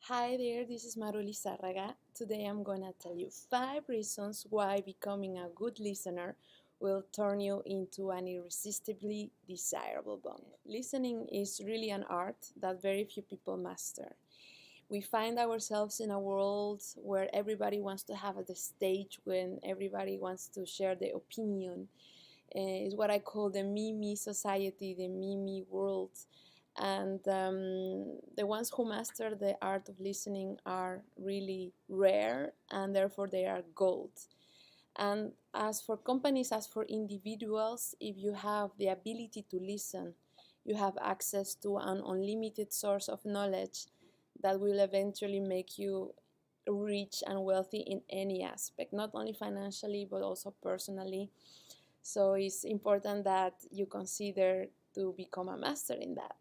Hi there, this is Maru Lizarraga. Today I'm gonna tell you 5 reasons why becoming a good listener will turn you into an irresistibly desirable bomb. Listening is really an art that very few people master. We find ourselves in a world where everybody wants to have the stage, when everybody wants to share their opinion. It's what I call the me society, the me world. And the ones who master the art of listening are really rare, and therefore they are gold. And as for companies, as for individuals, if you have the ability to listen, you have access to an unlimited source of knowledge that will eventually make you rich and wealthy in any aspect, not only financially but also personally. So it's important that you consider to become a master in that,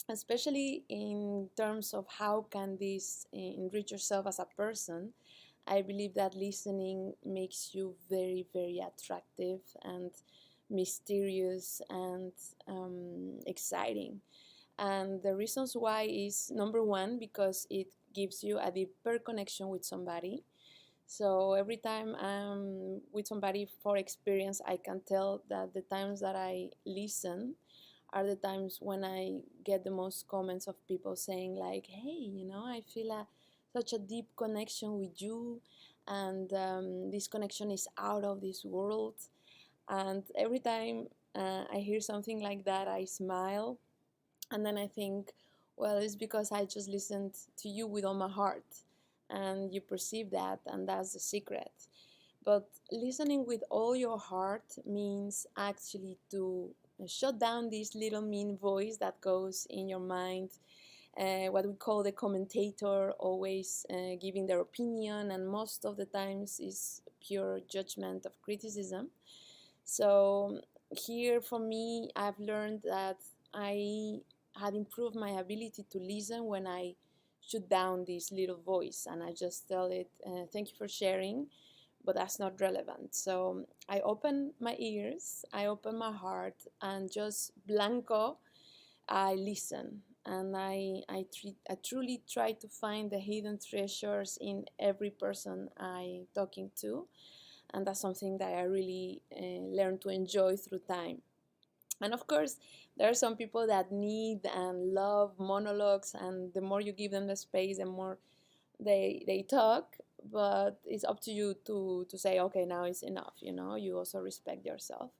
especially in terms of how can this enrich yourself as a person. I believe that listening makes you very, very attractive and mysterious and exciting. And the reasons why is, number one, because it gives you a deeper connection with somebody. So every time I'm with somebody for experience, I can tell that the times that I listen are the times when I get the most comments of people saying like, "Hey, I feel such a deep connection with you, and this connection is out of this world." And every time I hear something like that, I smile, and then I think, well, it's because I just listened to you with all my heart, and you perceive that, and that's the secret. But listening with all your heart means actually to shut down this little mean voice that goes in your mind, what we call the commentator, always giving their opinion, and most of the times is pure judgment of criticism. So here for me, I've learned that I had improved my ability to listen when I shut down this little voice and I just tell it, thank you for sharing, but that's not relevant. So I open my ears, I open my heart, and just blanco, I listen. And I truly try to find the hidden treasures in every person I talking to, and that's something that I really learned to enjoy through time. And of course, there are some people that need and love monologues, and the more you give them the space, the more they talk. But it's up to you to say, okay, now it's enough. You also respect yourself.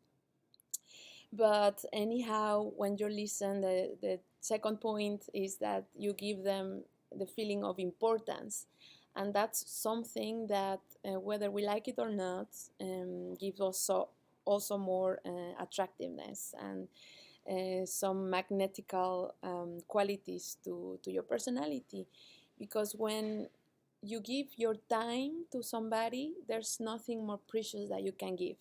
But anyhow, when you listen, the second point is that you give them the feeling of importance. And that's something that, whether we like it or not, gives also more attractiveness and some magnetical qualities to your personality. Because when you give your time to somebody, there's nothing more precious that you can give.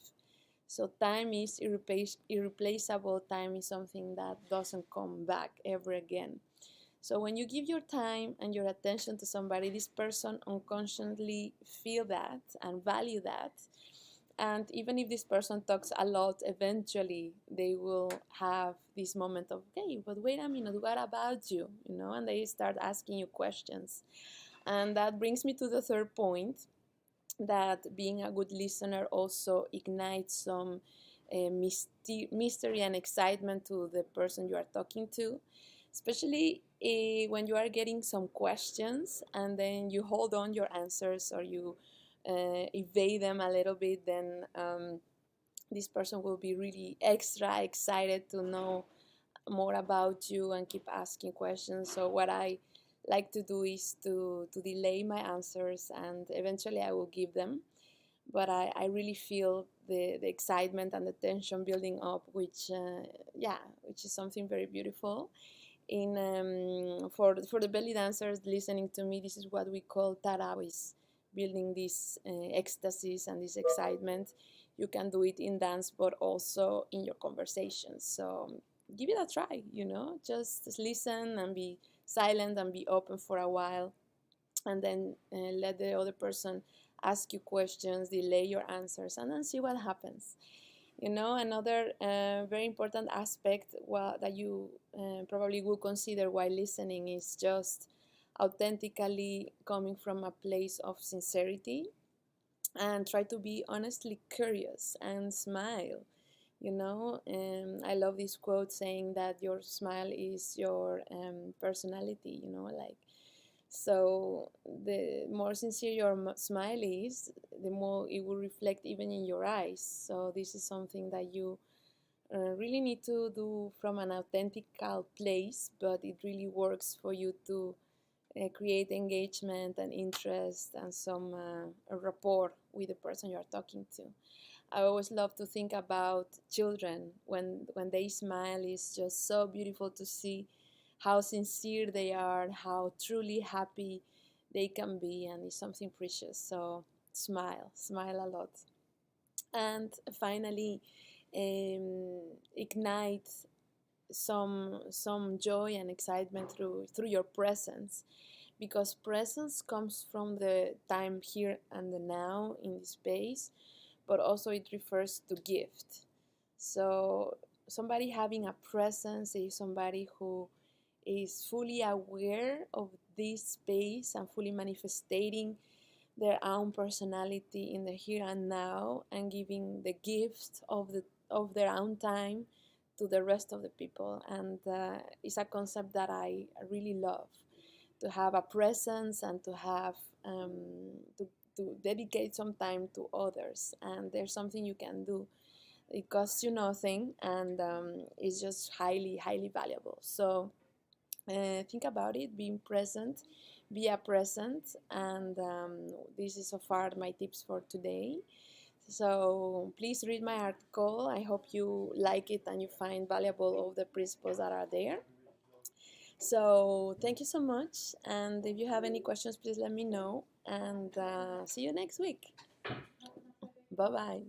So time is irreplaceable. Time is something that doesn't come back ever again. So when you give your time and your attention to somebody, this person unconsciously feel that and value that. And even if this person talks a lot, eventually they will have this moment of, okay, but wait a minute, what about you? And they start asking you questions. And that brings me to the third point, that being a good listener also ignites some mystery and excitement to the person you are talking to, especially when you are getting some questions and then you hold on your answers, or you evade them a little bit. Then this person will be really extra excited to know more about you and keep asking questions. So what I like to do is to delay my answers, and eventually I will give them. But I really feel the excitement and the tension building up, which is something very beautiful. In For the belly dancers listening to me, this is what we call tarao, is building this ecstasies and this excitement. You can do it in dance, but also in your conversations. So give it a try. Just listen and be silent and be open for a while, and then let the other person ask you questions, delay your answers, and then see what happens. Another very important aspect, that you probably will consider while listening, is just authentically coming from a place of sincerity, and try to be honestly curious and smile. And I love this quote saying that your smile is your personality, like, so the more sincere your smile is, the more it will reflect even in your eyes. So this is something that you really need to do from an authentical place, but it really works for you to create engagement and interest and some a rapport with the person you are talking to. I always love to think about children when they smile. It's just so beautiful to see how sincere they are, how truly happy they can be, and it's something precious. So smile a lot. And finally, ignite some joy and excitement through your presence, because presence comes from the time here and the now in this space, but also it refers to gift. So somebody having a presence is somebody who is fully aware of this space and fully manifesting their own personality in the here and now, and giving the gift of their own time to the rest of the people. And it's a concept that I really love, to have a presence and to have to, to dedicate some time to others. And there's something you can do. It costs you nothing, and it's just highly valuable. So think about it, being present, be a present. And this is so far my tips for today. So please read my article. I hope you like it and you find valuable all the principles that are there. So thank you so much. And if you have any questions, please let me know. And see you next week. Bye bye.